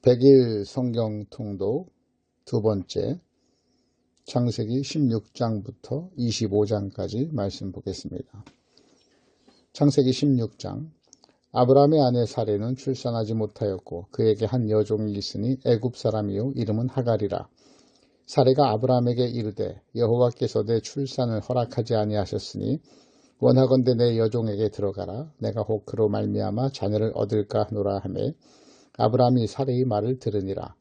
100일 성경 통독 두 번째, 창세기 16장부터 25장까지 말씀 보겠습니다. 창세기 16장. 아브라함의 아내 사레는 출산하지 못하였고 그에게 한 여종이 있으니 애굽 사람이요 이름은 하갈이라. 사레가 아브라함에게 이르되 여호와께서 내 출산을 허락하지 아니하셨으니 원하건대 내 여종에게 들어가라. 내가 혹 그로 말미암아 자녀를 얻을까 하노라 하매 아브라함이 사레의 말을 들으니라.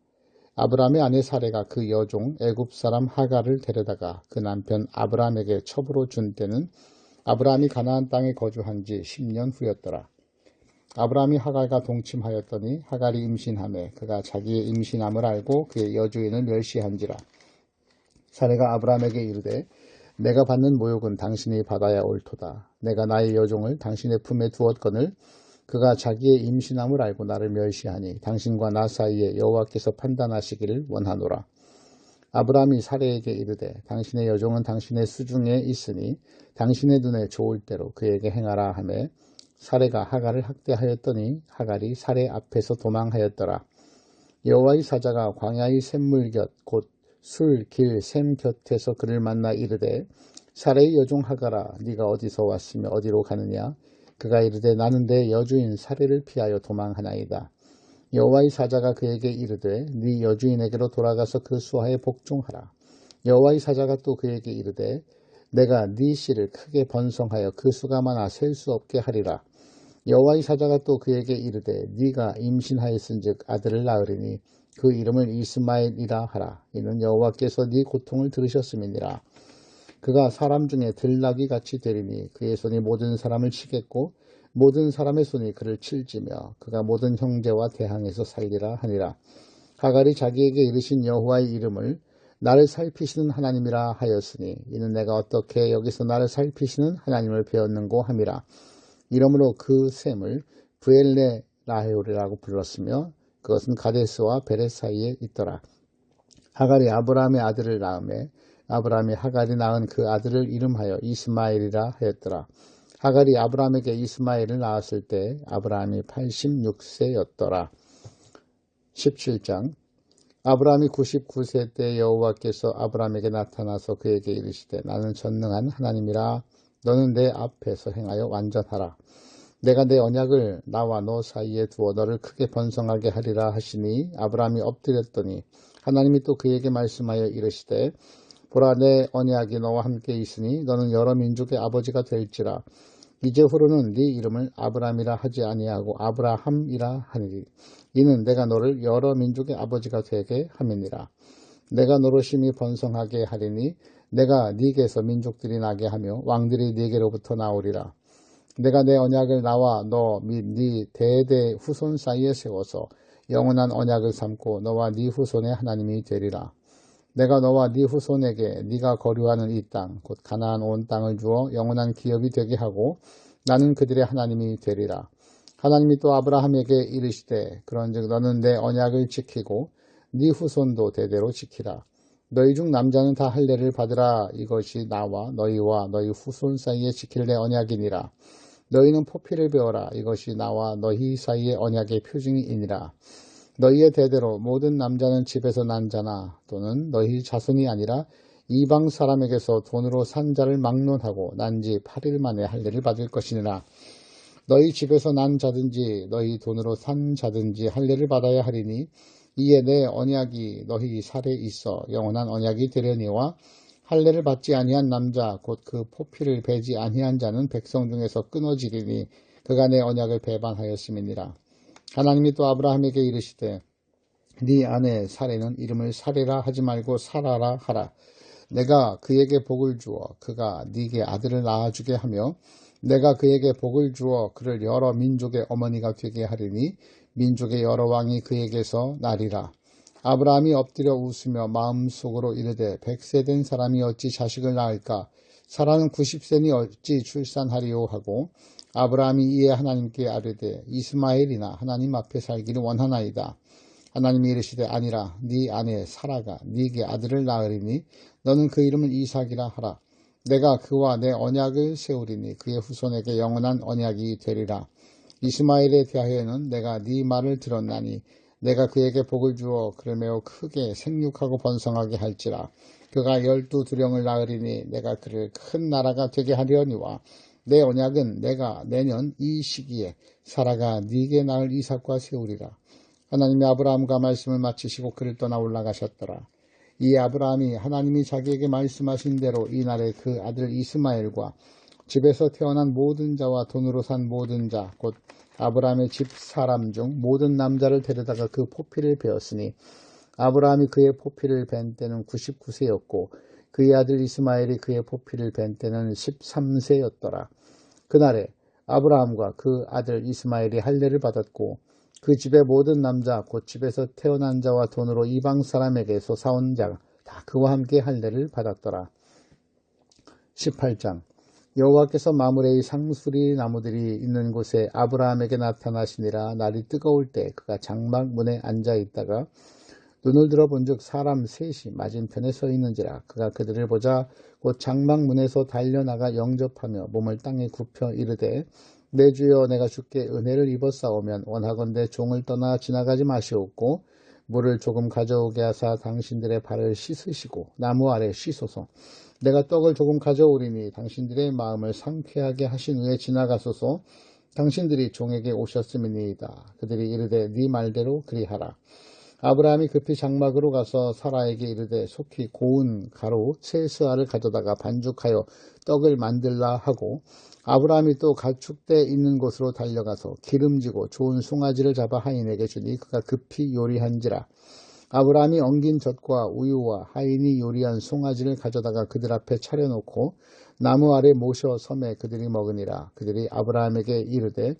아브라함의 아내 사레가 그 여종 애굽 사람 하갈을 데려다가 그 남편 아브라함에게 첩으로 준 때는 아브라함이 가나안 땅에 거주한 지 10년 후였더라. 아브라함이 하갈과 동침하였더니 하갈이 임신하매 그가 자기의 임신함을 알고 그의 여주인을 멸시한지라. 사레가 아브라함에게 이르되 내가 받는 모욕은 당신이 받아야 옳도다. 내가 나의 여종을 당신의 품에 두었거늘 그가 자기의 임신함을 알고 나를 멸시하니 당신과 나 사이에 여호와께서 판단하시기를 원하노라. 아브라함이 사레에게 이르되 당신의 여종은 당신의 수중에 있으니 당신의 눈에 좋을 대로 그에게 행하라 하매 사레가 하갈을 학대하였더니 하갈이 사레 앞에서 도망하였더라. 여호와의 사자가 광야의 샘물 곁 곧 술, 길, 샘 곁에서 그를 만나 이르되 사레의 여종 하갈아 네가 어디서 왔으며 어디로 가느냐. 그가 이르되 나는 내 여주인 사레를 피하여 도망하나이다. 여호와의 사자가 그에게 이르되 네 여주인에게로 돌아가서 그 수하에 복종하라. 여호와의 사자가 또 그에게 이르되 내가 네 씨를 크게 번성하여 그 수가 많아 셀 수 없게 하리라. 여호와의 사자가 또 그에게 이르되 네가 임신하였은즉 아들을 낳으리니 그 이름을 이스마엘이라 하라. 이는 여호와께서 네 고통을 들으셨음이니라. 그가 사람 중에 들나귀 같이 되리니 그의 손이 모든 사람을 치겠고 모든 사람의 손이 그를 칠지며 그가 모든 형제와 대항해서 살리라 하니라. 하갈이 자기에게 이르신 여호와의 이름을 나를 살피시는 하나님이라 하였으니 이는 내가 어떻게 여기서 나를 살피시는 하나님을 배웠는고 함이라. 이러므로 그 샘을 브엘레라헤오리라고 불렀으며 그것은 가데스와 베렛 사이에 있더라. 하갈이 아브라함의 아들을 낳음에 아브라함이 하갈이 낳은 그 아들을 이름하여 이스마엘이라 하였더라. 하갈이 아브라함에게 이스마엘을 낳았을 때 아브라함이 86세였더라. 17장. 아브라함이 99세 때 여호와께서 아브라함에게 나타나서 그에게 이르시되 나는 전능한 하나님이라. 너는 내 앞에서 행하여 완전하라. 내가 내 언약을 나와 너 사이에 두어 너를 크게 번성하게 하리라 하시니 아브라함이 엎드렸더니 하나님이 또 그에게 말씀하여 이르시되 보라 내 언약이 너와 함께 있으니 너는 여러 민족의 아버지가 될지라. 이제후로는 네 이름을 아브라함이라 하지 아니하고 아브라함이라 하니라. 이는 내가 너를 여러 민족의 아버지가 되게 함이니라. 내가 너로 심히 번성하게 하리니 내가 네게서 민족들이 나게 하며 왕들이 네게로부터 나오리라. 내가 내 언약을 나와 너 및 네 대대 후손 사이에 세워서 영원한 언약을 삼고 너와 네 후손의 하나님이 되리라. 내가 너와 네 후손에게 네가 거류하는 이 땅 곧 가나안 온 땅을 주어 영원한 기업이 되게 하고 나는 그들의 하나님이 되리라. 하나님이 또 아브라함에게 이르시되 그런즉 너는 내 언약을 지키고 네 후손도 대대로 지키라. 너희 중 남자는 다 할례를 받으라. 이것이 나와 너희와 너희 후손 사이에 지킬 내 언약이니라. 너희는 포피를 베어라. 이것이 나와 너희 사이의 언약의 표징이니라. 너희의 대대로 모든 남자는 집에서 난 자나 또는 너희 자손이 아니라 이방 사람에게서 돈으로 산 자를 막론하고 난 지 8일 만에 할례를 받을 것이니라. 너희 집에서 난 자든지 너희 돈으로 산 자든지 할례를 받아야 하리니 이에 내 언약이 너희 살에 있어 영원한 언약이 되려니와 할례를 받지 아니한 남자 곧 그 포피를 베지 아니한 자는 백성 중에서 끊어지리니 그가 내 언약을 배반하였음이니라. 하나님이 또 아브라함에게 이르시되 네 아내 사레는 이름을 사레라 하지 말고 사라라 하라. 내가 그에게 복을 주어 그가 네게 아들을 낳아주게 하며 내가 그에게 복을 주어 그를 여러 민족의 어머니가 되게 하리니 민족의 여러 왕이 그에게서 나리라. 아브라함이 엎드려 웃으며 마음속으로 이르되 100세 된 사람이 어찌 자식을 낳을까. 사라는 90세니 어찌 출산하리요 하고 아브라함이 이에 하나님께 아뢰되 이스마엘이나 하나님 앞에 살기를 원하나이다. 하나님이 이르시되 아니라 네 아내 사라가 네게 아들을 낳으리니 너는 그 이름을 이삭이라 하라. 내가 그와 내 언약을 세우리니 그의 후손에게 영원한 언약이 되리라. 이스마엘에 대하여는 내가 네 말을 들었나니 내가 그에게 복을 주어 그를 매우 크게 생육하고 번성하게 할지라. 그가 12두령을 낳으리니 내가 그를 큰 나라가 되게 하려니와 내 언약은 내가 내년 이 시기에 사라가 네게 낳을 이삭과 세우리라. 하나님이 아브라함과 말씀을 마치시고 그를 떠나 올라가셨더라. 이 아브라함이 하나님이 자기에게 말씀하신 대로 이날에 그 아들 이스마엘과 집에서 태어난 모든 자와 돈으로 산 모든 자 곧 아브라함의 집 사람 중 모든 남자를 데려다가 그 포피를 베었으니 아브라함이 그의 포피를 벤 때는 99세였고 그의 아들 이스마엘이 그의 포피를 벤 때는 13세였더라. 그날에 아브라함과 그 아들 이스마엘이 할례를 받았고 그 집의 모든 남자 곧 집에서 태어난 자와 돈으로 이방 사람에게서 사온 자가 다 그와 함께 할례를 받았더라. 18장 여호와께서 마므레의 상수리 나무들이 있는 곳에 아브라함에게 나타나시니라. 날이 뜨거울 때 그가 장막 문에 앉아 있다가 눈을 들어본즉 사람 셋이 맞은편에 서 있는지라. 그가 그들을 보자 곧 장막 문에서 달려나가 영접하며 몸을 땅에 굽혀 이르되 내 주여 내가 주께 은혜를 입었사오면 원하건대 종을 떠나 지나가지 마시옵고 물을 조금 가져오게 하사 당신들의 발을 씻으시고 나무 아래 쉬소서. 내가 떡을 조금 가져오리니 당신들의 마음을 상쾌하게 하신 후에 지나가소서. 당신들이 종에게 오셨음이니이다. 그들이 이르되 네 말대로 그리하라. 아브라함이 급히 장막으로 가서 사라에게 이르되 속히 고운 가루 세 스아를 가져다가 반죽하여 떡을 만들라 하고 아브라함이 또 가축대 있는 곳으로 달려가서 기름지고 좋은 송아지를 잡아 하인에게 주니 그가 급히 요리한지라. 아브라함이 엉긴 젖과 우유와 하인이 요리한 송아지를 가져다가 그들 앞에 차려놓고 나무 아래 모셔 섬에 그들이 먹으니라. 그들이 아브라함에게 이르되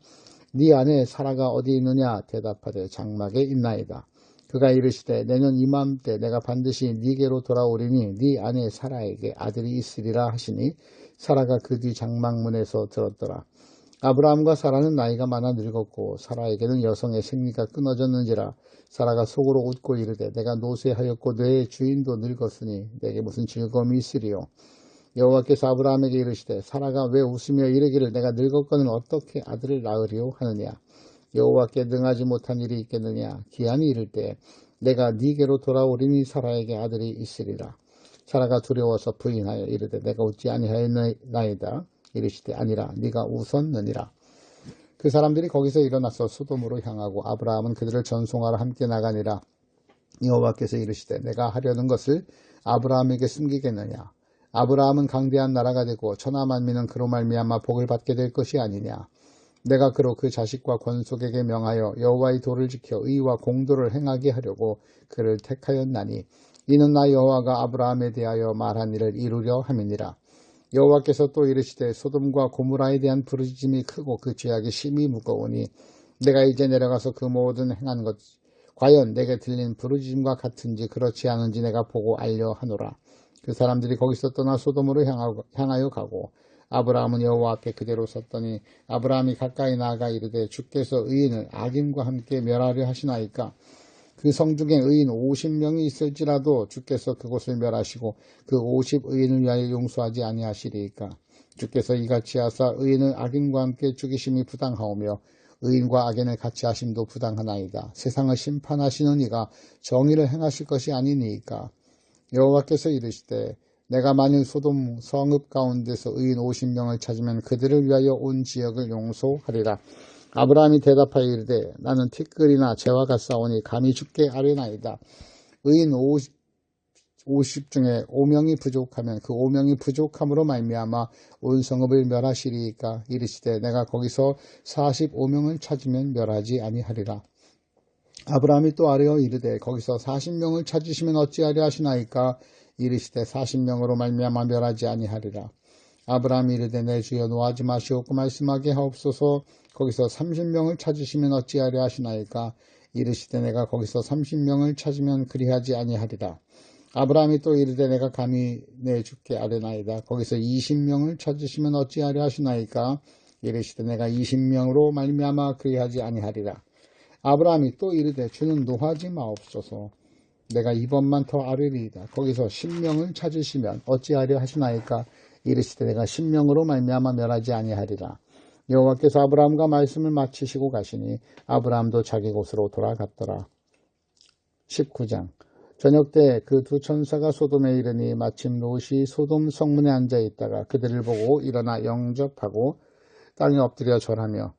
네 아내 사라가 어디 있느냐 대답하되 장막에 있나이다. 그가 이르시되 내년 이맘때 내가 반드시 네게로 돌아오리니 네 아내 사라에게 아들이 있으리라 하시니 사라가 그 뒤 장막문에서 들었더라. 아브라함과 사라는 나이가 많아 늙었고 사라에게는 여성의 생리가 끊어졌는지라. 사라가 속으로 웃고 이르되 내가 노쇠하였고 내 주인도 늙었으니 내게 무슨 즐거움이 있으리요. 여호와께서 아브라함에게 이르시되 사라가 왜 웃으며 이르기를 내가 늙었거늘 어떻게 아들을 낳으리요 하느냐. 여호와께 능하지 못한 일이 있겠느냐. 기한이 이를 때 내가 네게로 돌아오리니 사라에게 아들이 있으리라. 사라가 두려워서 부인하여 이르되 내가 웃지 아니하였나이다. 이르시되 아니라 네가 웃었느니라. 그 사람들이 거기서 일어나서 소돔으로 향하고 아브라함은 그들을 전송하러 함께 나가니라. 여호와께서 이르시되 내가 하려는 것을 아브라함에게 숨기겠느냐. 아브라함은 강대한 나라가 되고 천하 만민은 그로 말미암아 복을 받게 될 것이 아니냐. 내가 그로 그 자식과 권속에게 명하여 여호와의 도를 지켜 의와 공도를 행하게 하려고 그를 택하였나니 이는 나 여호와가 아브라함에 대하여 말한 일을 이루려 함이니라. 여호와께서 또 이르시되 소돔과 고모라에 대한 부르짖음이 크고 그 죄악이 심히 무거우니 내가 이제 내려가서 그 모든 행한 것 과연 내게 들린 부르짖음과 같은지 그렇지 않은지 내가 보고 알려 하노라. 그 사람들이 거기서 떠나 소돔으로 향하여 가고 아브라함은 여호와 앞에 그대로 섰더니 아브라함이 가까이 나아가 이르되 주께서 의인을 악인과 함께 멸하려 하시나이까. 그 성중에 의인 50명이 있을지라도 주께서 그곳을 멸하시고 그 50의인을 위하여 용서하지 아니하시리이까. 주께서 이같이 하사 의인을 악인과 함께 죽이심이 부당하오며 의인과 악인을 같이 하심도 부당하나이다. 세상을 심판하시는 이가 정의를 행하실 것이 아니니이까. 여호와께서 이르시되 내가 만일 소돔 성읍 가운데서 의인 50명을 찾으면 그들을 위하여 온 지역을 용서하리라. 아브라함이 대답하여 이르되 나는 티끌이나 재와 같사오니 감히 주께 아뢰나이다. 의인 50 중에 5명이 부족하면 그 5명이 부족함으로 말미암아 온 성읍을 멸하시리이까. 이르시되 내가 거기서 45명을 찾으면 멸하지 아니하리라. 아브라함이 또 아뢰어 이르되 거기서 40명을 찾으시면 어찌하려 하시나이까. 이르시되 40명으로 말미암아 멸하지 아니하리라. 아브라함이 이르되 내 주여 노하지 마시옵고 말씀하게 하옵소서. 거기서 30명을 찾으시면 어찌하려 하시나이까. 이르시되 내가 거기서 30명을 찾으면 그리하지 아니하리라. 아브라함이 또 이르되 내가 감히 내 주께 아뢰나이다. 거기서 20명을 찾으시면 어찌하려 하시나이까. 이르시되 내가 20명으로 말미암아 그리하지 아니하리라. 아브라함이 또 이르되 주는 노하지 마옵소서. 내가 이번만 더 아뢰리이다. 거기서 10명을 찾으시면 어찌하려 하시나이까. 이르시되 내가 10명으로 말미암아 멸하지 아니하리라. 여호와께서 아브라함과 말씀을 마치시고 가시니 아브라함도 자기 곳으로 돌아갔더라. 19장. 저녁 때 그 두 천사가 소돔에 이르니 마침 롯이 소돔 성문에 앉아 있다가 그들을 보고 일어나 영접하고 땅에 엎드려 절하며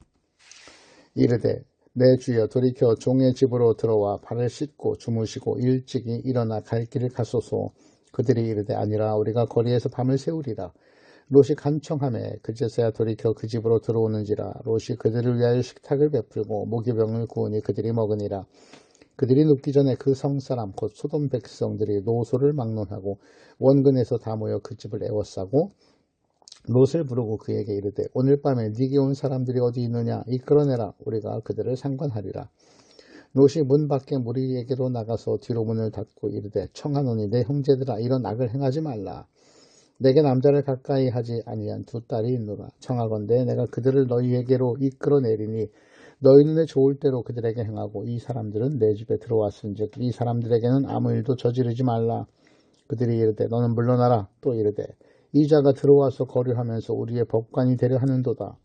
이르되 내 주여 돌이켜 종의 집으로 들어와 발을 씻고 주무시고 일찍이 일어나 갈 길을 가소서. 그들이 이르되 아니라 우리가 거리에서 밤을 새우리라. 롯이 간청하매 그제서야 돌이켜 그 집으로 들어오는지라. 롯이 그들을 위하여 식탁을 베풀고 모기병을 구우니 그들이 먹으니라. 그들이 눕기 전에 그 성사람 곧 소돔 백성들이 노소를 막론하고 원근에서 다 모여 그 집을 에워싸고 롯을 부르고 그에게 이르되 오늘 밤에 네게 온 사람들이 어디 있느냐 이끌어내라. 우리가 그들을 상관하리라. 롯이 문 밖에 무리에게로 나가서 뒤로 문을 닫고 이르되 청하노니 내 형제들아 이런 악을 행하지 말라. 내게 남자를 가까이 하지 아니한 두 딸이 있노라. 청하건대 내가 그들을 너희에게로 이끌어내리니 너희 눈에 좋을 대로 그들에게 행하고 이 사람들은 내 집에 들어왔은즉 이 사람들에게는 아무 일도 저지르지 말라. 그들이 이르되 너는 물러나라. 또 이르되 이 자가 들어와서 거류하면서 우리의 법관이 되려 하는도다.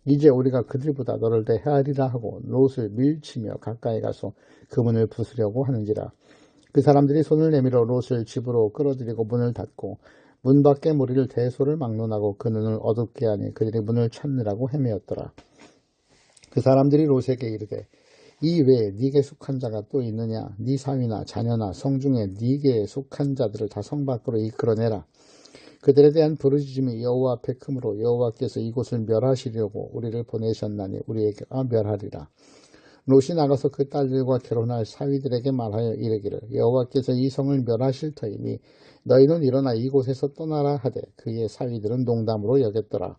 이제 우리가 그들보다 너를 더 헤아리라 하고 롯을 밀치며 가까이 가서 그 문을 부수려고 하는지라. 그 사람들이 손을 내밀어 롯을 집으로 끌어들이고 문을 닫고 문 밖에 무리를 대소를 막론하고 그 눈을 어둡게 하니 그들이 문을 찾느라고 헤매었더라. 그 사람들이 롯에게 이르되 이 외에 네게 속한 자가 또 있느냐. 네 사위나 자녀나 성중에 네게 속한 자들을 다 성 밖으로 이끌어내라. 그들에 대한 부르짖음이 여호와 앞에 크므로 여호와께서 이곳을 멸하시려고 우리를 보내셨나니 우리에게 멸하리라. 롯이 나가서 그 딸들과 결혼할 사위들에게 말하여 이르기를 여호와께서 이 성을 멸하실 터이니 너희는 일어나 이곳에서 떠나라 하되 그의 사위들은 농담으로 여겼더라.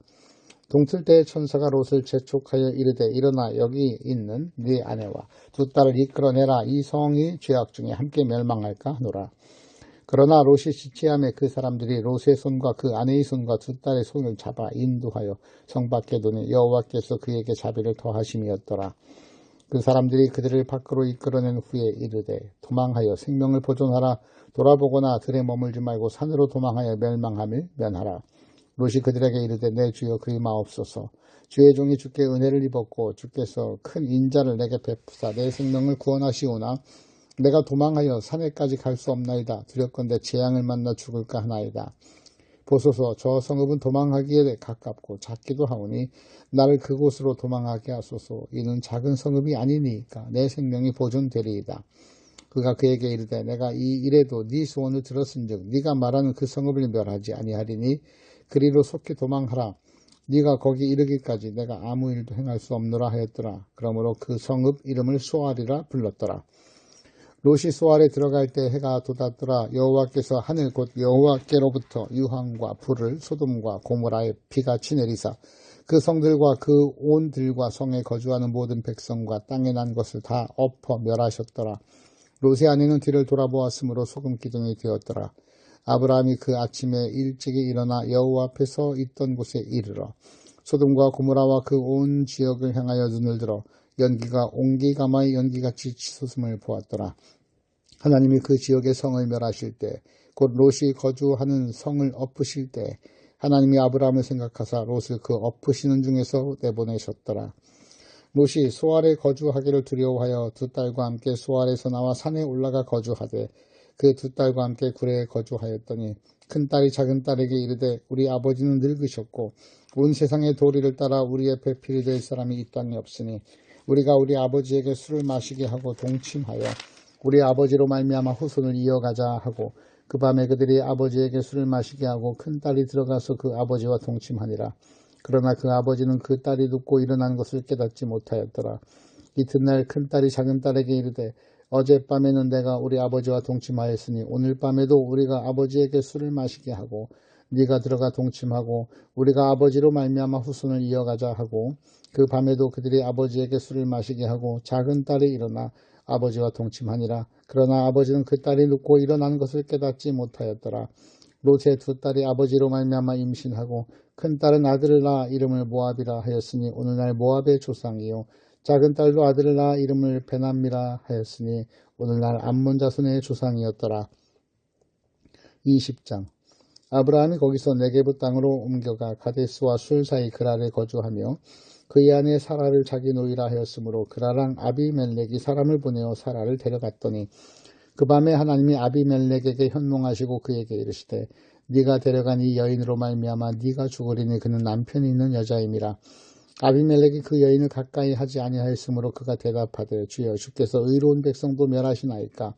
동틀 때에 천사가 롯을 재촉하여 이르되 일어나 여기 있는 네 아내와 두 딸을 이끌어내라. 이 성이 죄악 중에 함께 멸망할까 하노라. 그러나 롯이 지체함에 그 사람들이 롯의 손과 그 아내의 손과 두 딸의 손을 잡아 인도하여 성 밖에 두니 여호와께서 그에게 자비를 더하심이었더라. 그 사람들이 그들을 밖으로 이끌어낸 후에 이르되 도망하여 생명을 보존하라. 돌아보거나 들에 머물지 말고 산으로 도망하여 멸망함을 면하라. 롯이 그들에게 이르되 내 주여 그리 마옵소서. 주의 종이 주께 은혜를 입었고 주께서 큰 인자를 내게 베푸사 내 생명을 구원하시오나 내가 도망하여 산에까지 갈 수 없나이다. 두렵건대 재앙을 만나 죽을까 하나이다. 보소서 저 성읍은 도망하기에 가깝고 작기도 하오니 나를 그곳으로 도망하게 하소서. 이는 작은 성읍이 아니니까 내 생명이 보존되리이다. 그가 그에게 이르되 내가 이 일에도 네 소원을 들었은즉 네가 말하는 그 성읍을 멸하지 아니하리니 그리로 속히 도망하라. 네가 거기 이르기까지 내가 아무 일도 행할 수 없노라 하였더라. 그러므로 그 성읍 이름을 소알이라 불렀더라. 롯이 소알에 들어갈 때 해가 돋았더라. 여호와께서 하늘 곧 여호와께로부터 유황과 불을 소돔과 고모라에 비같이 내리사 그 성들과 그 온 들과 성에 거주하는 모든 백성과 땅에 난 것을 다 엎어 멸하셨더라. 롯의 아내는 뒤를 돌아보았으므로 소금 기둥이 되었더라. 아브라함이 그 아침에 일찍이 일어나 여호와 앞에 서 있던 곳에 이르러 소돔과 고모라와 그 온 지역을 향하여 눈을 들어 연기가 옹기가마의 연기같이 치솟음을 보았더라. 하나님이 그 지역의 성을 멸하실 때 곧 롯이 거주하는 성을 엎으실 때 하나님이 아브라함을 생각하사 롯을 그 엎으시는 중에서 내보내셨더라. 롯이 소알에 거주하기를 두려워하여 두 딸과 함께 소알에서 나와 산에 올라가 거주하되 그 두 딸과 함께 굴에 거주하였더니 큰 딸이 작은 딸에게 이르되 우리 아버지는 늙으셨고 온 세상의 도리를 따라 우리의 배필이 될 사람이 이 땅에 없으니 우리가 우리 아버지에게 술을 마시게 하고 동침하여 우리 아버지로 말미암아 후손을 이어가자 하고 그 밤에 그들이 아버지에게 술을 마시게 하고 큰 딸이 들어가서 그 아버지와 동침하니라. 그러나 그 아버지는 그 딸이 눕고 일어난 것을 깨닫지 못하였더라. 이튿날 큰 딸이 작은 딸에게 이르되 어젯밤에는 내가 우리 아버지와 동침하였으니 오늘 밤에도 우리가 아버지에게 술을 마시게 하고 네가 들어가 동침하고 우리가 아버지로 말미암아 후손을 이어가자 하고 그 밤에도 그들이 아버지에게 술을 마시게 하고 작은 딸이 일어나 아버지와 동침하니라. 그러나 아버지는 그 딸이 눕고 일어난 것을 깨닫지 못하였더라. 롯의 두 딸이 아버지로 말미암아 임신하고 큰 딸은 아들을 낳아 이름을 모압이라 하였으니 오늘날 모압의 조상이요 작은 딸도 아들을 낳아 이름을 베남미라 하였으니 오늘날 암몬 자손의 조상이었더라. 20장. 아브라함이 거기서 네게브 땅으로 옮겨가 가데스와 술 사이 그랄에 거주하며 그의 아내 사라를 자기 노이라 하였으므로 그라랑 아비멜렉이 사람을 보내어 사라를 데려갔더니 그 밤에 하나님이 아비멜렉에게 현몽하시고 그에게 이르시되 네가 데려간 이 여인으로 말미암아 네가 죽으리니 그는 남편이 있는 여자임이라. 아비멜렉이 그 여인을 가까이 하지 아니하였으므로 그가 대답하되 주여 주께서 의로운 백성도 멸하시나이까.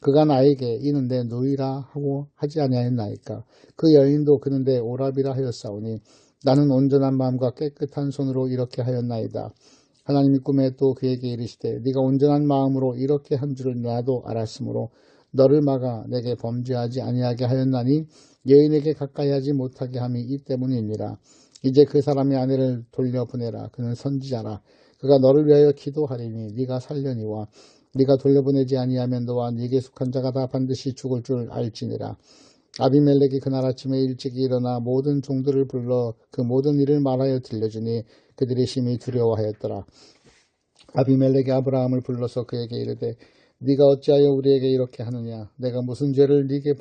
그가 나에게 이는 내 누이라 하고 하지 아니하였나이까. 그 여인도 그는 내 오랍이라 하였사오니 나는 온전한 마음과 깨끗한 손으로 이렇게 하였나이다. 하나님이 꿈에 또 그에게 이르시되 네가 온전한 마음으로 이렇게 한 줄을 나도 알았으므로 너를 막아 내게 범죄하지 아니하게 하였나니 여인에게 가까이 하지 못하게 함이 이 때문이니라. 이제 그 사람의 아내를 돌려보내라. 그는 선지자라. 그가 너를 위하여 기도하리니 네가 살려니와 네가 돌려보내지 아니하면 너와 네게 속한 자가 다 반드시 죽을 줄 알지니라. 아비멜렉이 그날 아침에 일찍이 일어나 모든 종들을 불러 그 모든 일을 말하여 들려주니 그들이 심히 두려워하였더라. 아비멜렉이 아브라함을 불러서 그에게 이르되 네가 어찌하여 우리에게 이렇게 하느냐. 내가 무슨 죄를 네게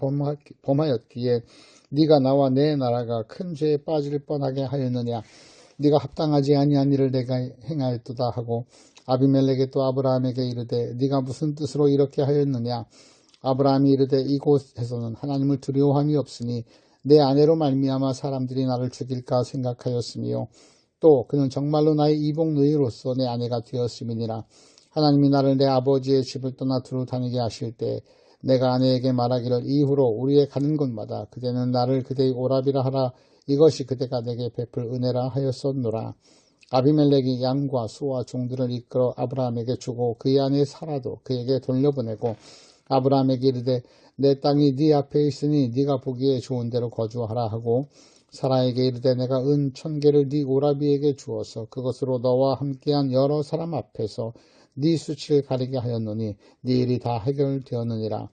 범하였기에 네가 나와 내 나라가 큰 죄에 빠질 뻔하게 하였느냐. 네가 합당하지 아니한 일을 내가 행하였도다 하고 아비멜렉이 또 아브라함에게 이르되 네가 무슨 뜻으로 이렇게 하였느냐. 아브라함이 이르되 이곳에서는 하나님을 두려워함이 없으니 내 아내로 말미암아 사람들이 나를 죽일까 생각하였으며 또 그는 정말로 나의 이복 누이로서 내 아내가 되었음이니라. 하나님이 나를 내 아버지의 집을 떠나 두루 다니게 하실 때 내가 아내에게 말하기를 이후로 우리의 가는 곳마다 그대는 나를 그대의 오랍이라 하라. 이것이 그대가 내게 베풀 은혜라 하였었노라. 아비멜렉이 양과 소와 종들을 이끌어 아브라함에게 주고 그의 아내 사라도 그에게 돌려보내고 아브라함에게 이르되 내 땅이 네 앞에 있으니 네가 보기에 좋은 대로 거주하라 하고 사라에게 이르되 내가 은 1000개를 네 오라비에게 주어서 그것으로 너와 함께한 여러 사람 앞에서 네 수치를 가리게 하였노니 네 일이 다 해결되었느니라.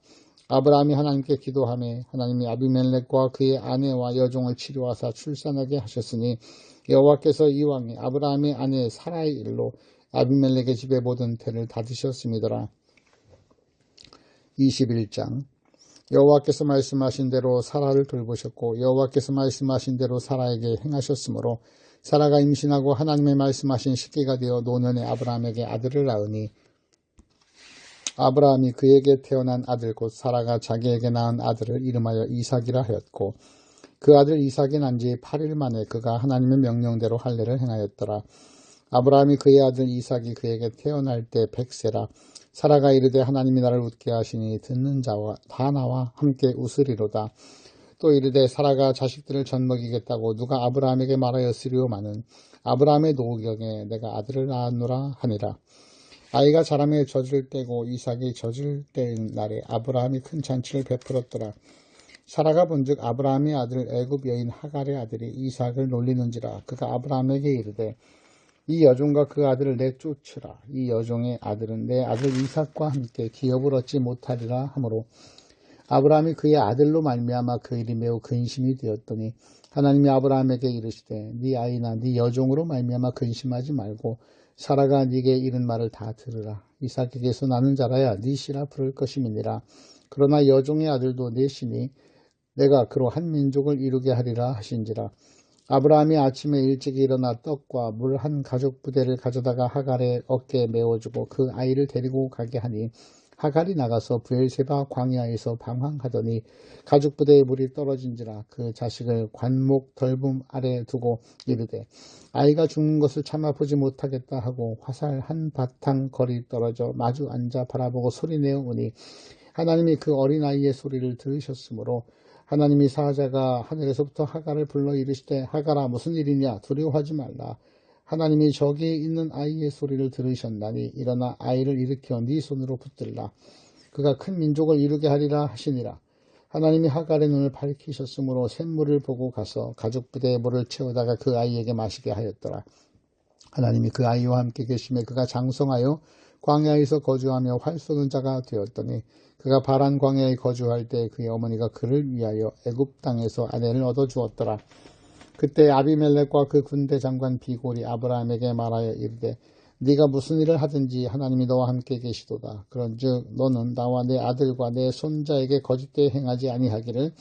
아브라함이 하나님께 기도하며 하나님이 아비멜렉과 그의 아내와 여종을 치료하사 출산하게 하셨으니 여호와께서 이왕에 아브라함의 아내 사라의 일로 아비멜렉의 집에 모든 태를 닫으셨음이더라. 21장. 여호와께서 말씀하신 대로 사라를 돌보셨고 여호와께서 말씀하신 대로 사라에게 행하셨으므로 사라가 임신하고 하나님의 말씀하신 시기가 되어 노년에 아브라함에게 아들을 낳으니 아브라함이 그에게 태어난 아들 곧 사라가 자기에게 낳은 아들을 이름하여 이삭이라 하였고 그 아들 이삭이 난 지 8일 만에 그가 하나님의 명령대로 할례를 행하였더라. 아브라함이 그의 아들 이삭이 그에게 태어날 때 100세라. 사라가 이르되 하나님이 나를 웃게 하시니 듣는 자와 다 나와 함께 웃으리로다. 또 이르되 사라가 자식들을 젖먹이겠다고 누가 아브라함에게 말하였으리오마는 아브라함의 노후경에 내가 아들을 낳았노라 하니라. 아이가 자라매 젖을 떼고 이삭이 젖을 떼인 날에 아브라함이 큰 잔치를 베풀었더라. 사라가 본즉 아브라함의 아들 애굽 여인 하갈의 아들이 이삭을 놀리는지라. 그가 아브라함에게 이르되 이 여종과 그 아들을 내쫓으라. 이 여종의 아들은 내 아들 이삭과 함께 기업을 얻지 못하리라 하므로 아브라함이 그의 아들로 말미암아 그 일이 매우 근심이 되었더니 하나님이 아브라함에게 이르시되 네 아이나 네 여종으로 말미암아 근심하지 말고 사라가 네게 이른 말을 다 들으라. 이삭에게서 나는 자라야 네 씨라 부를 것임이니라. 그러나 여종의 아들도 내 씨니 내가 그로 한 민족을 이루게 하리라 하신지라. 아브라함이 아침에 일찍 일어나 떡과 물 한 가죽 부대를 가져다가 하갈의 어깨에 메워주고 그 아이를 데리고 가게 하니 하갈이 나가서 브엘세바 광야에서 방황하더니 가죽 부대에 물이 떨어진지라. 그 자식을 관목 덜붐 아래 두고 이르되 아이가 죽는 것을 참아 보지 못하겠다 하고 화살 한 바탕 거리 떨어져 마주 앉아 바라보고 소리내어 오니 하나님이 그 어린아이의 소리를 들으셨으므로 하나님이 사자가 하늘에서부터 하갈을 불러 이르시되 하갈아 무슨 일이냐 두려워하지 말라. 하나님이 저기 있는 아이의 소리를 들으셨나니 일어나 아이를 일으켜 네 손으로 붙들라. 그가 큰 민족을 이루게 하리라 하시니라. 하나님이 하갈의 눈을 밝히셨으므로 샘물을 보고 가서 가죽 부대에 물을 채우다가 그 아이에게 마시게 하였더라. 하나님이 그 아이와 함께 계심에 그가 장성하여 광야에서 거주하며 활 쏘는 자가 되었더니 그가 바란 광야에 거주할 때 그의 어머니가 그를 위하여 애굽 땅에서 아내를 얻어주었더라. 그때 아비멜렉과 그 군대 장관 비골이 아브라함에게 말하여 이르되 네가 무슨 일을 하든지 하나님이 너와 함께 계시도다. 그런즉 너는 나와 내 아들과 내 손자에게 거짓되이 행하지 아니하기를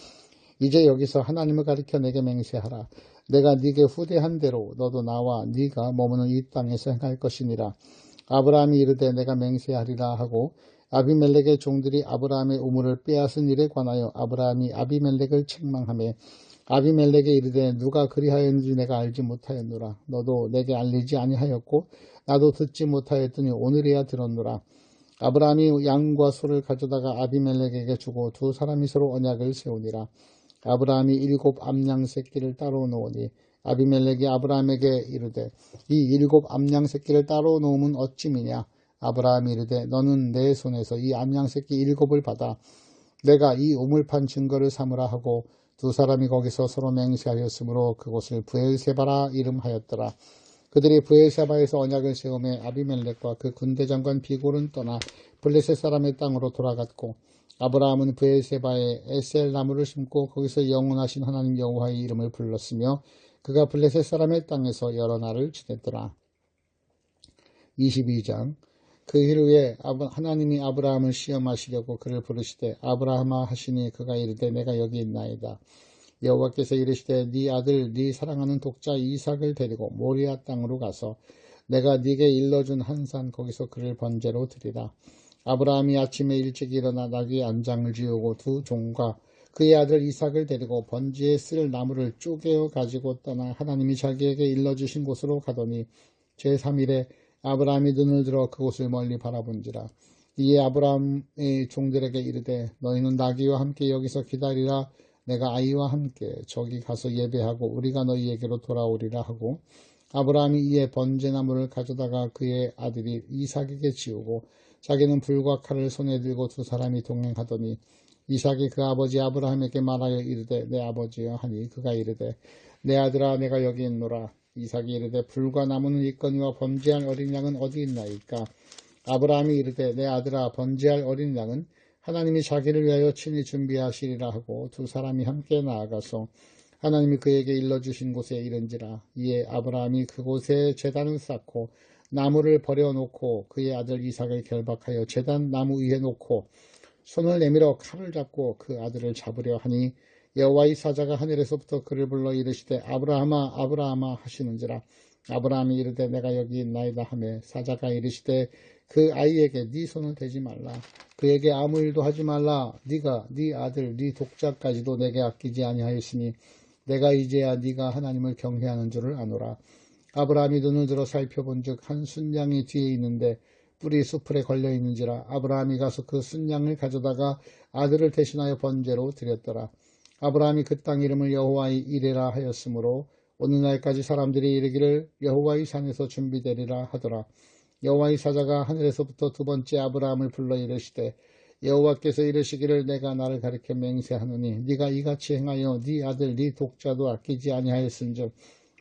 이제 여기서 하나님을 가리켜 내게 맹세하라. 내가 네게 후대한 대로 너도 나와 네가 머무는 이 땅에서 행할 것이니라. 아브라함이 이르되 내가 맹세하리라 하고 아비멜렉의 종들이 아브라함의 우물을 빼앗은 일에 관하여 아브라함이 아비멜렉을 책망하며 아비멜렉에 이르되 누가 그리하였는지 내가 알지 못하였노라. 너도 내게 알리지 아니하였고 나도 듣지 못하였더니 오늘이야 들었노라. 아브라함이 양과 소를 가져다가 아비멜렉에게 주고 두 사람이 서로 언약을 세우니라. 아브라함이 7 암양 새끼를 따로 놓으니 아비멜렉이 아브라함에게 이르되 이 7 암양 새끼를 따로 놓으면 어찌미냐. 아브라함이 이르되 너는 내 손에서 이 암양 새끼 7을 받아 내가 이 우물판 증거를 삼으라 하고 두 사람이 거기서 서로 맹세하였으므로 그곳을 브엘세바라 이름하였더라. 그들이 브엘세바에서 언약을 세우며 아비멜렉과 그 군대장관 비골은 떠나 블레셋 사람의 땅으로 돌아갔고 아브라함은 브엘세바에 에셀 나무를 심고 거기서 영원하신 하나님 여호와의 이름을 불렀으며 그가 블레셋 사람의 땅에서 여러 날을 지냈더라. 22장 그 후에 하나님이 아브라함을 시험하시려고 그를 부르시되 아브라함아 하시니 그가 이르되 내가 여기 있나이다. 여호와께서 이르시되 네 아들 네 사랑하는 독자 이삭을 데리고 모리아 땅으로 가서 내가 네게 일러준 한 산 거기서 그를 번제로 드리라. 아브라함이 아침에 일찍 일어나 나귀 안장을 지우고 두 종과 그의 아들 이삭을 데리고 번제에 쓸 나무를 쪼개어 가지고 떠나 하나님이 자기에게 일러주신 곳으로 가더니 제3일에 아브라함이 눈을 들어 그곳을 멀리 바라본지라. 이에 아브라함의 종들에게 이르되 너희는 나귀와 함께 여기서 기다리라. 내가 아이와 함께 저기 가서 예배하고 우리가 너희에게로 돌아오리라 하고 아브라함이 이에 번제나무를 가져다가 그의 아들이 이삭에게 지우고 자기는 불과 칼을 손에 들고 두 사람이 동행하더니 이삭이 그 아버지 아브라함에게 말하여 이르되 내 아버지여 하니 그가 이르되 내 아들아 내가 여기 있노라. 이삭이 이르되 불과 나무는 있거니와 번제할 어린 양은 어디 있나이까. 아브라함이 이르되 내 아들아 번제할 어린 양은 하나님이 자기를 위하여 친히 준비하시리라 하고 두 사람이 함께 나아가서 하나님이 그에게 일러주신 곳에 이른지라. 이에 아브라함이 그곳에 제단을 쌓고 나무를 버려놓고 그의 아들 이삭을 결박하여 제단 나무 위에 놓고 손을 내밀어 칼을 잡고 그 아들을 잡으려 하니 여호와의 사자가 하늘에서부터 그를 불러 이르시되 아브라함아 아브라함아 하시는지라. 아브라함이 이르되 내가 여기 있나이다 하매 사자가 이르시되 그 아이에게 네 손을 대지 말라. 그에게 아무 일도 하지 말라. 네가 네 아들 네 독자까지도 내게 아끼지 아니하였으니 내가 이제야 네가 하나님을 경외하는 줄을 아노라. 아브라함이 눈을 들어 살펴본즉 한 순양이 뒤에 있는데 뿔이 수풀에 걸려 있는지라. 아브라함이 가서 그 순양을 가져다가 아들을 대신하여 번제로 드렸더라. 아브라함이 그 땅 이름을 여호와의 이레라 하였으므로 오늘날까지 사람들이 이르기를 여호와의 산에서 준비되리라 하더라. 여호와의 사자가 하늘에서부터 두 번째 아브라함을 불러 이르시되 여호와께서 이르시기를 내가 나를 가리켜 맹세하노니 네가 이같이 행하여 네 아들 네 독자도 아끼지 아니하였은즉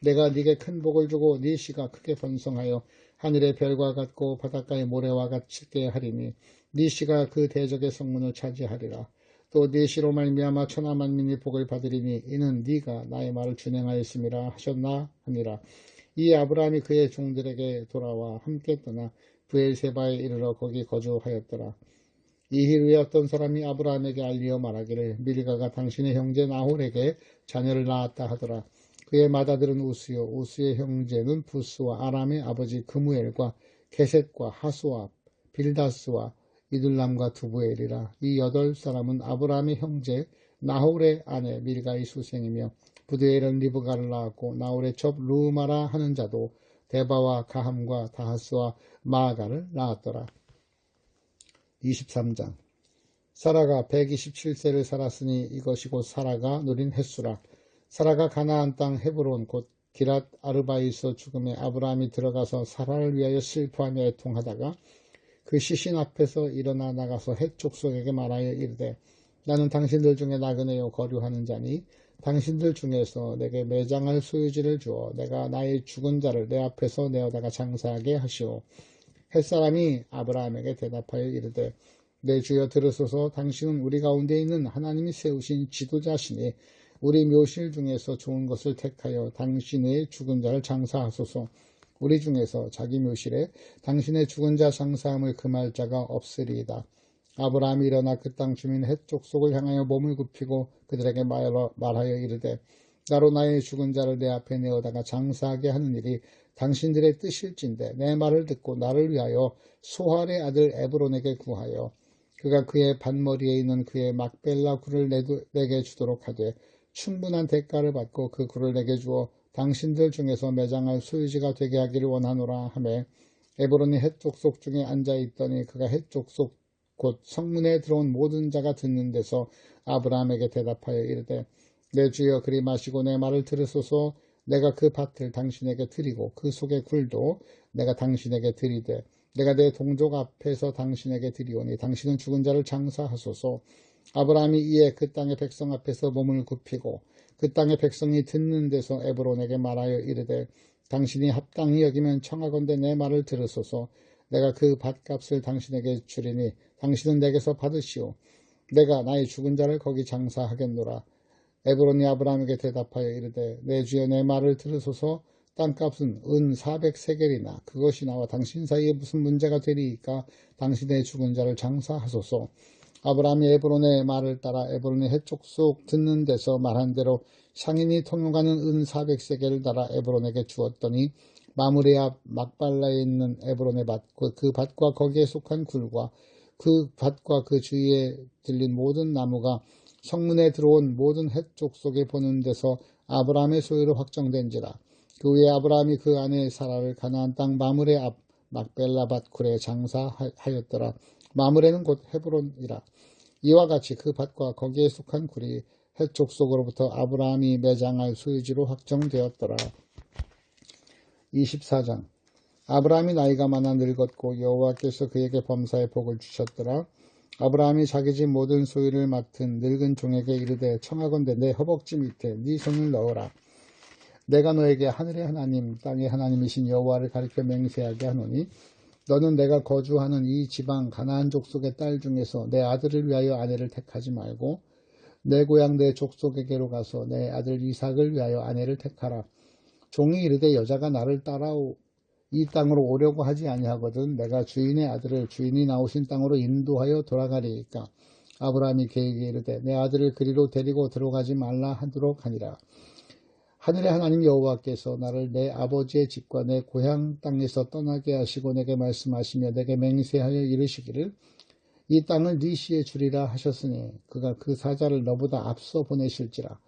내가 네게 큰 복을 주고 네 씨가 크게 번성하여 하늘의 별과 같고 바닷가의 모래와 같게 하리니 네 씨가 그 대적의 성문을 차지하리라. 또 네 씨로 말미암아 천하 만민이 복을 받으리니 이는 네가 나의 말을 준행하였음이라 하셨나 하니라. 이 아브라함이 그의 종들에게 돌아와 함께 떠나 브엘세바에 이르러 거기 거주하였더라. 이 후에 어떤 사람이 아브라함에게 알리어 말하기를 밀가가 당신의 형제 나홀에게 자녀를 낳았다 하더라. 그의 맏아들은 우스요 우스의 형제는 부스와 아람의 아버지 그무엘과 게셋과 하수와 빌다스와 이둘람과 두부엘이라. 이 8사람은 아브라함의 형제 나홀의 아내 밀가의 수생이며 부드엘은 리브가를 낳았고 나홀의 첩 루마라 하는 자도 데바와 가함과 다하스와 마아가를 낳았더라. 23장 사라가 127세를 살았으니 이것이 곧 사라가 누린 햇수라. 사라가 가나안 땅 헤브론 곧 기랏 아르바에서 죽음에 아브라함이 들어가서 사라를 위하여 슬퍼하며 애통하다가 그 시신 앞에서 일어나 나가서 헷 족속에게 말하여 이르되 나는 당신들 중에 나그네요 거류하는 자니 당신들 중에서 내게 매장할 소유지를 주어 내가 나의 죽은 자를 내 앞에서 내어다가 장사하게 하시오. 햇사람이 아브라함에게 대답하여 이르되 내 주여 들으소서. 당신은 우리 가운데 있는 하나님이 세우신 지도자시니 우리 묘실 중에서 좋은 것을 택하여 당신의 죽은 자를 장사하소서. 우리 중에서 자기 묘실에 당신의 죽은 자 장사함을 금할 자가 없으리이다. 아브라함이 일어나 그 땅 주민 헷 족속을 향하여 몸을 굽히고 그들에게 말하여 이르되 나로 나의 죽은 자를 내 앞에 내어다가 장사하게 하는 일이 당신들의 뜻일진데 내 말을 듣고 나를 위하여 소할의 아들 에브론에게 구하여 그가 그의 반머리에 있는 그의 막벨라 굴을 내게 주도록 하되 충분한 대가를 받고 그 굴을 내게 주어 당신들 중에서 매장할 소유지가 되게 하기를 원하노라 하매 에브론이 헷족속 중에 앉아 있더니 그가 헷족속 곧 성문에 들어온 모든 자가 듣는 데서 아브라함에게 대답하여 이르되 내 주여 그리 마시고 내 말을 들으소서. 내가 그 밭을 당신에게 드리고 그 속의 굴도 내가 당신에게 드리되 내가 내 동족 앞에서 당신에게 드리오니 당신은 죽은 자를 장사하소서. 아브라함이 이에 그 땅의 백성 앞에서 몸을 굽히고 그 땅의 백성이 듣는 데서 에브론에게 말하여 이르되 당신이 합당히 여기면 청하건대 내 말을 들으소서. 내가 그 밭값을 당신에게 주리니 당신은 내게서 받으시오. 내가 나의 죽은 자를 거기 장사하겠노라. 에브론이 아브라함에게 대답하여 이르되 내 주여 내 말을 들으소서. 땅값은 은 400세겔이나 그것이 나와 당신 사이에 무슨 문제가 되리이까. 당신의 죽은 자를 장사하소서. 아브라함이 에브론의 말을 따라 에브론의 해족속 듣는 데서 말한 대로 상인이 통용하는 은 400세겔을 달아 에브론에게 주었더니 마므레 앞 막발라에 있는 에브론의 밭, 그 밭과 거기에 속한 굴과 그 밭과 그 주위에 들린 모든 나무가 성문에 들어온 모든 헷족 속에 보는 데서 아브라함의 소유로 확정된지라. 그 후에 아브라함이 그 아내 사라를 가나안 땅 마므레 앞 막벨라 밭 굴에 장사하였더라. 마므레는 곧 헤브론이라. 이와 같이 그 밭과 거기에 속한 굴이 헷족 속으로부터 아브라함이 매장할 소유지로 확정되었더라. 24장. 아브라함이 나이가 많아 늙었고 여호와께서 그에게 범사의 복을 주셨더라. 아브라함이 자기 집 모든 소유를 맡은 늙은 종에게 이르되 청하건대 내 허벅지 밑에 네 손을 넣어라. 내가 너에게 하늘의 하나님 땅의 하나님이신 여호와를 가리켜 맹세하게 하노니 너는 내가 거주하는 이 지방 가나안 족속의 딸 중에서 내 아들을 위하여 아내를 택하지 말고 내 고향 내 족속에게로 가서 내 아들 이삭을 위하여 아내를 택하라. 종이 이르되 여자가 나를 따라오 이 땅으로 오려고 하지 아니하거든 내가 주인의 아들을 주인이 나오신 땅으로 인도하여 돌아가리이까. 아브라함이 그에게 이르되 내 아들을 그리로 데리고 들어가지 말라 하도록 하니라. 하늘의 하나님 여호와께서 나를 내 아버지의 집과 내 고향 땅에서 떠나게 하시고 내게 말씀하시며 내게 맹세하여 이르시기를 이 땅을 네 시에 주리라 하셨으니 그가 그 사자를 너보다 앞서 보내실지라.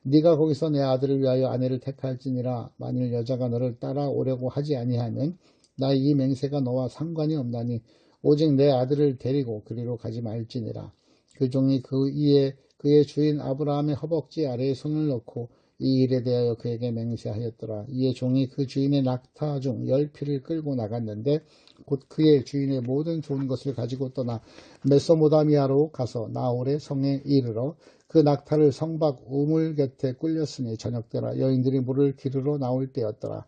네가 거기서 내 아들을 위하여 아내를 택할지니라. 만일 여자가 너를 따라오려고 하지 아니하면 나의 이 맹세가 너와 상관이 없나니 오직 내 아들을 데리고 그리로 가지 말지니라. 그 종이 그의 주인 아브라함의 허벅지 아래에 손을 넣고 이 일에 대하여 그에게 맹세하였더라. 이에 종이 그 주인의 낙타 중 10匹를 끌고 나갔는데 곧 그의 주인의 모든 좋은 것을 가지고 떠나 메소모다미아로 가서 나홀의 성에 이르러 그 낙타를 성박 우물 곁에 꿀렸으니 저녁때라 여인들이 물을 기르러 나올 때였더라.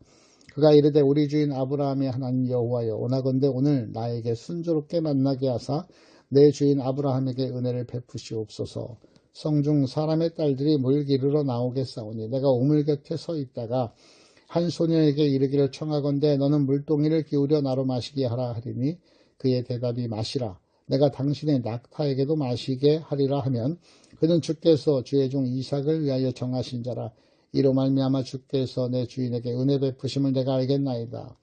그가 이르되 우리 주인 아브라함의 하나님 여호와여 원하건대 오늘 나에게 순조롭게 만나게 하사 내 주인 아브라함에게 은혜를 베푸시옵소서. 성중 사람의 딸들이 물 기르러 나오겠사오니 내가 우물 곁에 서 있다가 한 소녀에게 이르기를 청하건대 너는 물동이를 기울여 나로 마시게 하라 하리니 그의 대답이 마시라. 내가 당신의 낙타에게도 마시게 하리라 하면 그는 주께서 주의 종 이삭을 위하여 정하신 자라. 이로 말미암아 주께서 내 주인에게 은혜 베푸심을 내가 알겠나이다.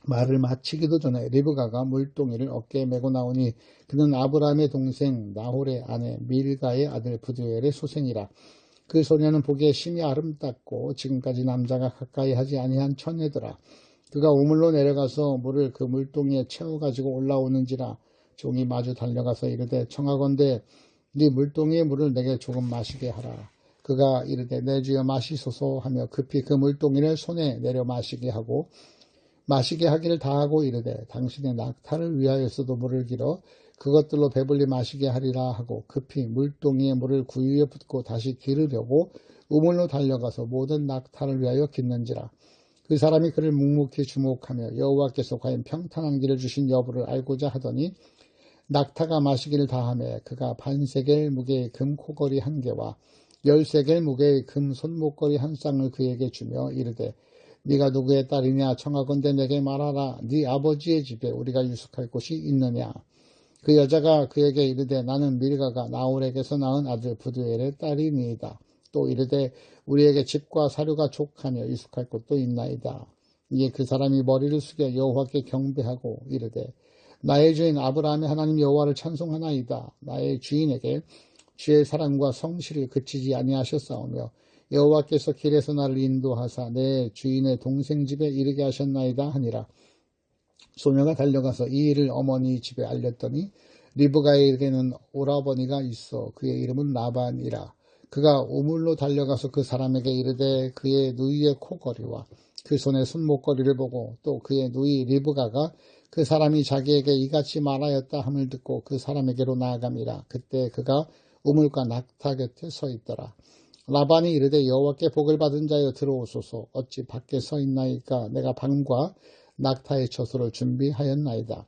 말을 마치기도 전에 리브가가 물동이를 어깨에 메고 나오니 그는 아브라함의 동생 나홀의 아내 밀가의 아들 부두엘의 소생이라. 그 소녀는 보기에 심히 아름답고 지금까지 남자가 가까이 하지 아니한 처녀더라. 그가 우물로 내려가서 물을 그 물동이에 채워가지고 올라오는지라. 종이 마주 달려가서 이르되 청하건대 네 물동이의 물을 내게 조금 마시게 하라. 그가 이르되 내 주여 마시소서 하며 급히 그 물동이를 손에 내려 마시게 하고 마시게 하기를 다하고 이르되 당신의 낙타를 위하여서도 물을 길어 그것들로 배불리 마시게 하리라 하고 급히 물동이의 물을 구유에 붓고 다시 기르려고 우물로 달려가서 모든 낙타를 위하여 깃는지라. 그 사람이 그를 묵묵히 주목하며 여호와께서 과연 평탄한 길을 주신 여부를 알고자 하더니 낙타가 마시기를 다하며 그가 반세겔 무게의 금 코걸이 1개와 10세겔 무게의 금 손목걸이 1쌍을 그에게 주며 이르되 네가 누구의 딸이냐 청하건대 내게 말하라. 네 아버지의 집에 우리가 유숙할 곳이 있느냐. 그 여자가 그에게 이르되 나는 밀가가 나홀에게서 낳은 아들 부두엘의 딸이니이다. 또 이르되 우리에게 집과 사료가 족하며 유숙할 곳도 있나이다. 이에 그 사람이 머리를 숙여 여호와께 경배하고 이르되 나의 주인 아브라함의 하나님 여호와를 찬송하나이다. 나의 주인에게 주의 사랑과 성실을 그치지 아니하셨사오며 여호와께서 길에서 나를 인도하사 내 주인의 동생 집에 이르게 하셨나이다 하니라. 소녀가 달려가서 이 일을 어머니 집에 알렸더니 리브가에게는 오라버니가 있어 그의 이름은 라반이라. 그가 우물로 달려가서 그 사람에게 이르되 그의 누이의 코걸이와 그 손의 손목걸이를 보고 또 그의 누이 리브가가 그 사람이 자기에게 이같이 말하였다 함을 듣고 그 사람에게로 나아갑니다. 그때 그가 우물가 낙타 곁에 서 있더라. 라반이 이르되 여호와께 복을 받은 자여 들어오소서. 어찌 밖에 서 있나이까. 내가 밤과 낙타의 처소를 준비하였나이다.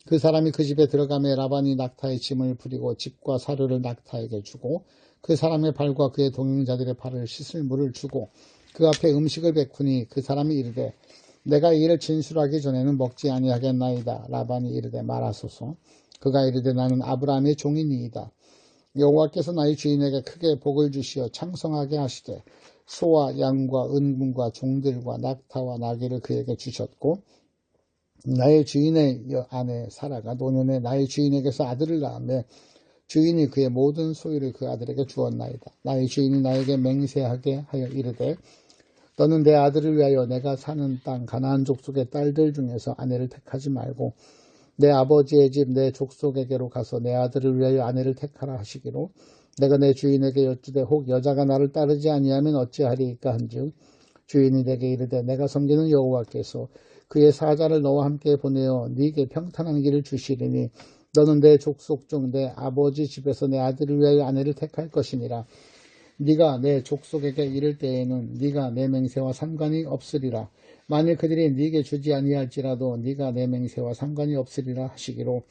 그 사람이 그 집에 들어가매 라반이 낙타의 짐을 부리고 집과 사료를 낙타에게 주고 그 사람의 발과 그의 동행자들의 발을 씻을 물을 주고 그 앞에 음식을 베푸니 그 사람이 이르되 내가 이를 진술하기 전에는 먹지 아니하겠나이다. 라반이 이르되 말하소서. 그가 이르되 나는 아브라함의 종이니이다. 여호와께서 나의 주인에게 크게 복을 주시어 창성하게 하시되 소와 양과 은금과 종들과 낙타와 나귀를 그에게 주셨고 나의 주인의 아내 사라가 노년에 나의 주인에게서 아들을 낳으며 주인이 그의 모든 소유를 그 아들에게 주었나이다. 나의 주인이 나에게 맹세하게 하여 이르되 너는 내 아들을 위하여 내가 사는 땅 가나안 족속의 딸들 중에서 아내를 택하지 말고 내 아버지의 집 내 족속에게로 가서 내 아들을 위하여 아내를 택하라 하시기로 내가 내 주인에게 여쭈되 혹 여자가 나를 따르지 아니하면 어찌하리이까 한즉 주인이 내게 이르되 내가 섬기는 여호와께서 그의 사자를 너와 함께 보내어 네게 평탄한 길을 주시리니 너는 내 족속 중 내 아버지 집에서 내 아들을 위하여 아내를 택할 것이니라. 네가 내 족속에게 이를 때에는 네가 내 맹세와 상관이 없으리라. 만일 그들이 네게 주지 아니할지라도 네가 내 맹세와 상관이 없으리라 하시기로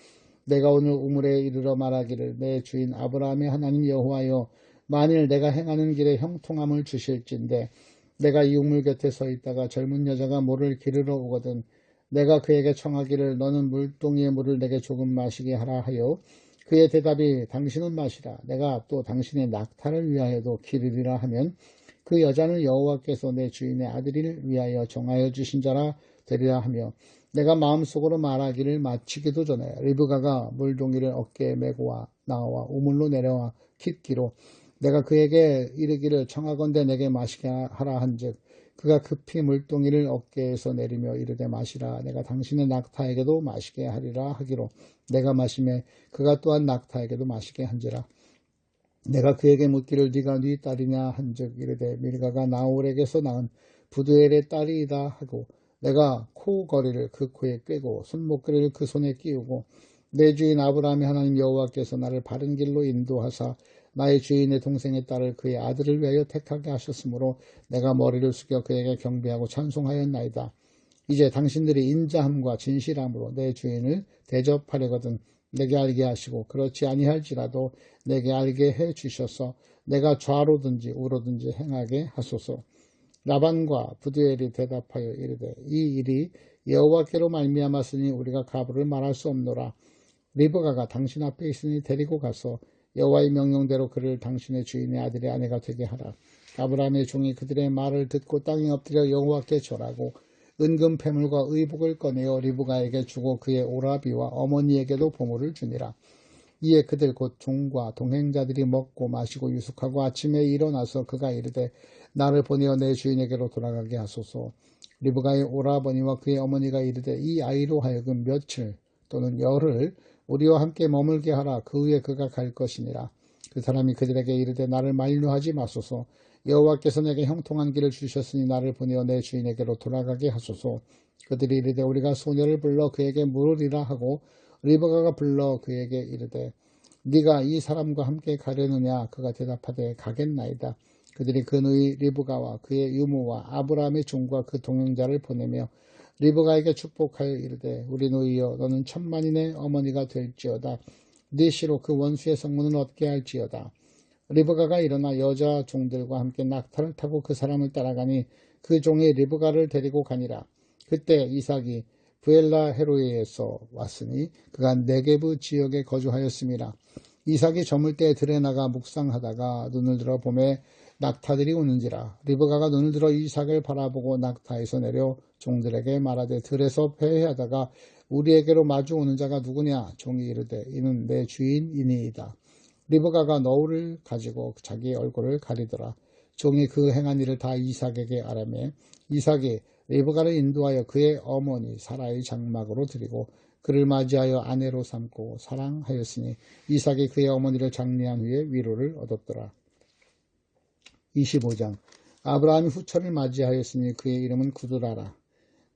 내가 오늘 우물에 이르러 말하기를 내 주인 아브라함의 하나님 여호와여 만일 내가 행하는 길에 형통함을 주실진데 내가 이 우물 곁에 서 있다가 젊은 여자가 물을 기르러 오거든 내가 그에게 청하기를 너는 물동이의 물을 내게 조금 마시게 하라 하여 그의 대답이 당신은 마시라 내가 또 당신의 낙타를 위하여도 기르리라 하면 그 여자는 여호와께서 내 주인의 아들을 위하여 정하여 주신 자라 되리라 하며 내가 마음속으로 말하기를 마치기도 전에 리브가가 물동이를 어깨에 메고 나와 우물로 내려와 깃기로 내가 그에게 이르기를 청하건대 내게 마시게 하라 한즉 그가 급히 물동이를 어깨에서 내리며 이르되 마시라 내가 당신의 낙타에게도 마시게 하리라 하기로 내가 마시매 그가 또한 낙타에게도 마시게 한지라. 내가 그에게 묻기를 네가 네 딸이냐 한즉 이르되 밀가가 나홀에게서 낳은 부두엘의 딸이다 하고 내가 코걸이를 그 코에 꿰고 손목걸이를 그 손에 끼우고 내 주인 아브라함의 하나님 여호와께서 나를 바른 길로 인도하사 나의 주인의 동생의 딸을 그의 아들을 위하여 택하게 하셨으므로 내가 머리를 숙여 그에게 경배하고 찬송하였나이다. 이제 당신들이 인자함과 진실함으로 내 주인을 대접하려거든 내게 알게 하시고 그렇지 아니할지라도 내게 알게 해 주셔서 내가 좌로든지 우로든지 행하게 하소서. 라반과 부두엘이 대답하여 이르되 이 일이 여호와께로 말미암았으니 우리가 가부를 말할 수 없노라. 리브가가 당신 앞에 있으니 데리고 가서 여호와의 명령대로 그를 당신의 주인의 아들의 아내가 되게 하라. 아브라함의 종이 그들의 말을 듣고 땅에 엎드려 여호와께 절하고 은금 패물과 의복을 꺼내어 리브가에게 주고 그의 오라비와 어머니에게도 보물을 주니라. 이에 그들 곧 종과 동행자들이 먹고 마시고 유숙하고 아침에 일어나서 그가 이르되 나를 보내어 내 주인에게로 돌아가게 하소서. 리브가의 오라버니와 그의 어머니가 이르되 이 아이로 하여금 며칠 또는 열흘 우리와 함께 머물게 하라. 그 후에 그가 갈 것이니라. 그 사람이 그들에게 이르되 나를 만류하지 마소서. 여호와께서 내게 형통한 길을 주셨으니 나를 보내어 내 주인에게로 돌아가게 하소서. 그들이 이르되 우리가 소녀를 불러 그에게 물으리라 하고 리브가가 불러 그에게 이르되 네가 이 사람과 함께 가려느냐. 그가 대답하되 가겠나이다. 그들이 그 누이 리브가와 그의 유모와 아브라함의 종과 그 동행자를 보내며 리브가에게 축복하여 이르되 우리 누이여 너는 천만인의 어머니가 될지어다. 네 시로 그 원수의 성문을 얻게 할지어다. 리브가가 일어나 여자 종들과 함께 낙타를 타고 그 사람을 따라가니 그 종이 리브가를 데리고 가니라. 그때 이삭이 부엘라 헤로에에서 왔으니 그가 네게브 지역에 거주하였음이라. 이삭이 저물 때 들에 나가 묵상하다가 눈을 들어 보매 낙타들이 오는지라. 리브가가 눈을 들어 이삭을 바라보고 낙타에서 내려 종들에게 말하되 들에서 배회하다가 우리에게로 마주오는 자가 누구냐? 종이 이르되 이는 내 주인이니이다. 리브가가 너울을 가지고 자기의 얼굴을 가리더라. 종이 그 행한 일을 다 이삭에게 아뢰매 이삭이 리브가를 인도하여 그의 어머니 사라의 장막으로 드리고 그를 맞이하여 아내로 삼고 사랑하였으니 이삭이 그의 어머니를 장례한 후에 위로를 얻었더라. 25장 아브라함이 후처를 맞이하였으니 그의 이름은 구두라라.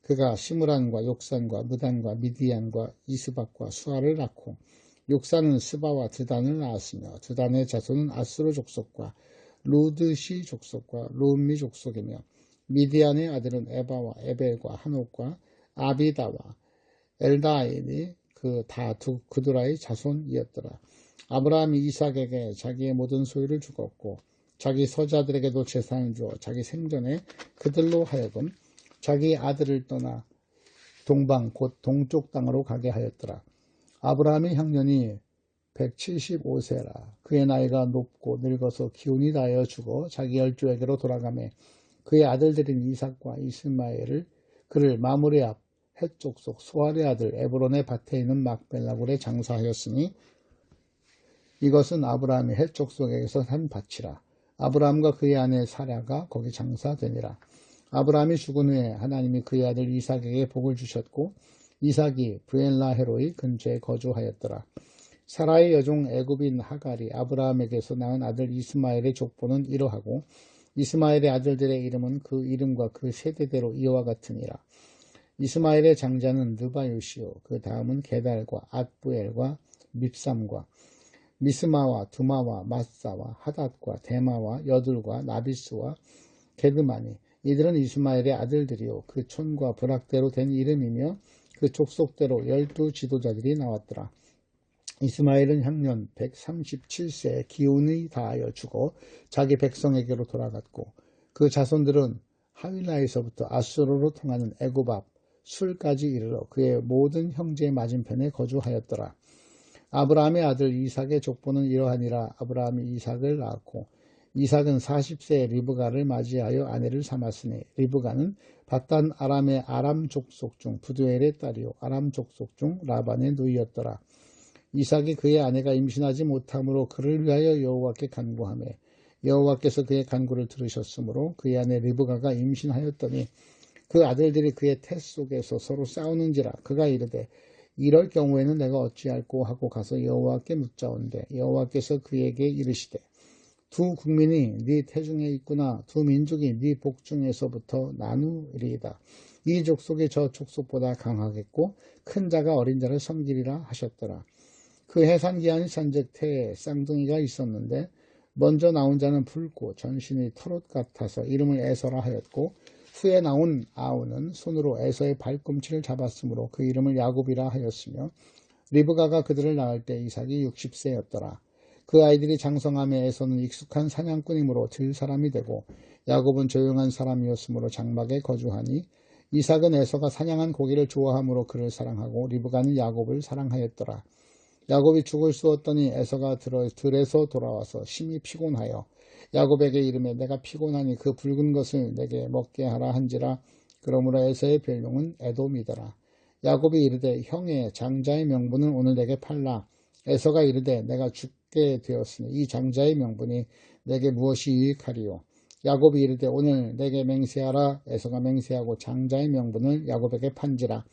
그가 시므란과 욕산과 무단과 미디안과 이스박과 수아를 낳고 욕산은 스바와 드단을 낳았으며 드단의 자손은 아스루 족속과 루드시 족속과 룸미 족속이며 미디안의 아들은 에바와 에벨과 한옥과 아비다와 엘다인이 그두라의 자손이었더라. 아브라함이 이삭에게 자기의 모든 소유를 주었고 자기 서자들에게도 재산을 주어 자기 생전에 그들로 하여금 자기 아들을 떠나 동방 곧 동쪽 땅으로 가게 하였더라. 아브라함의 향년이 175세라. 그의 나이가 높고 늙어서 기운이 다하여 죽어 자기 열조에게로 돌아가매 그의 아들들인 이삭과 이스마엘을 그를 마므레 앞 헷족속 소알의 아들 에브론의 밭에 있는 막벨라굴에 장사하였으니 이것은 아브라함이 헷족속에게서 산 밭이라. 아브라함과 그의 아내 사라가 거기 장사되니라. 아브라함이 죽은 후에 하나님이 그의 아들 이삭에게 복을 주셨고 이삭이 브엘라헤로의 근처에 거주하였더라. 사라의 여종 애굽인 하갈이 아브라함에게서 낳은 아들 이스마엘의 족보는 이러하고 이스마엘의 아들들의 이름은 그 이름과 그 세대대로 이와 같으니라. 이스마엘의 장자는 느바요시요 그 다음은 게달과 앗부엘과 밉삼과 미스마와 두마와 마사와 하닷과 데마와 여둘과 나비스와 게드마니 이들은 이스마엘의 아들들이요 그 촌과 부락대로 된 이름이며 그 족속대로 12지도자들이 나왔더라. 이스마엘은 향년 137세에 기운이 다하여 죽어 자기 백성에게로 돌아갔고 그 자손들은 하윌라에서부터 아수르로 통하는 애굽 앞 술까지 이르러 그의 모든 형제의 맞은편에 거주하였더라. 아브라함의 아들 이삭의 족보는 이러하니라. 아브라함이 이삭을 낳았고 이삭은 40세에 리브가를 맞이하여 아내를 삼았으니 리브가는 밧단 아람의 아람 족속 중 부두엘의 딸이요 아람 족속 중 라반의 누이였더라. 이삭이 그의 아내가 임신하지 못함으로 그를 위하여 여호와께 간구하며 여호와께서 그의 간구를 들으셨으므로 그의 아내 리브가가 임신하였더니 그 아들들이 그의 태 속에서 서로 싸우는지라. 그가 이르되 이럴 경우에는 내가 어찌할꼬 하고 가서 여호와께 묻자온대 여호와께서 그에게 이르시되 두 국민이 네 태중에 있구나. 두 민족이 네 복중에서부터 나누리이다. 이 족속이 저 족속보다 강하겠고 큰 자가 어린 자를 섬기리라 하셨더라. 그 해산기한이 산즉 태에 쌍둥이가 있었는데 먼저 나온 자는 붉고 전신이 털옷 같아서 이름을 에서라 하였고 후에 나온 아우는 손으로 에서의 발꿈치를 잡았으므로 그 이름을 야곱이라 하였으며 리브가가 그들을 낳을 때 이삭이 60세였더라. 그 아이들이 장성함에 에서는 익숙한 사냥꾼이므로 들 사람이 되고 야곱은 조용한 사람이었으므로 장막에 거주하니 이삭은 에서가 사냥한 고기를 좋아하므로 그를 사랑하고 리브가는 야곱을 사랑하였더라. 야곱이 죽을 쑤었더니 에서가 들에서 돌아와서 심히 피곤하여 야곱에게 이르매 내가 피곤하니 그 붉은 것을 내게 먹게 하라 한지라. 그러므로 에서의 별명은 에돔이더라. 야곱이 이르되 형의 장자의 명분을 오늘 내게 팔라. 에서가 이르되 내가 죽게 되었으니 이 장자의 명분이 내게 무엇이 유익하리요. 야곱이 이르되 오늘 내게 맹세하라. 에서가 맹세하고 장자의 명분을 야곱에게 판지라.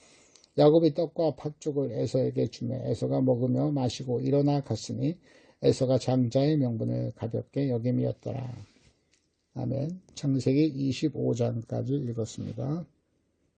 야곱이 떡과 팥죽을 에서에게 주매 에서가 먹으며 마시고 일어나 갔으니 에서가 장자의 명분을 가볍게 여김이었더라. 아멘. 창세기 25장까지 읽었습니다.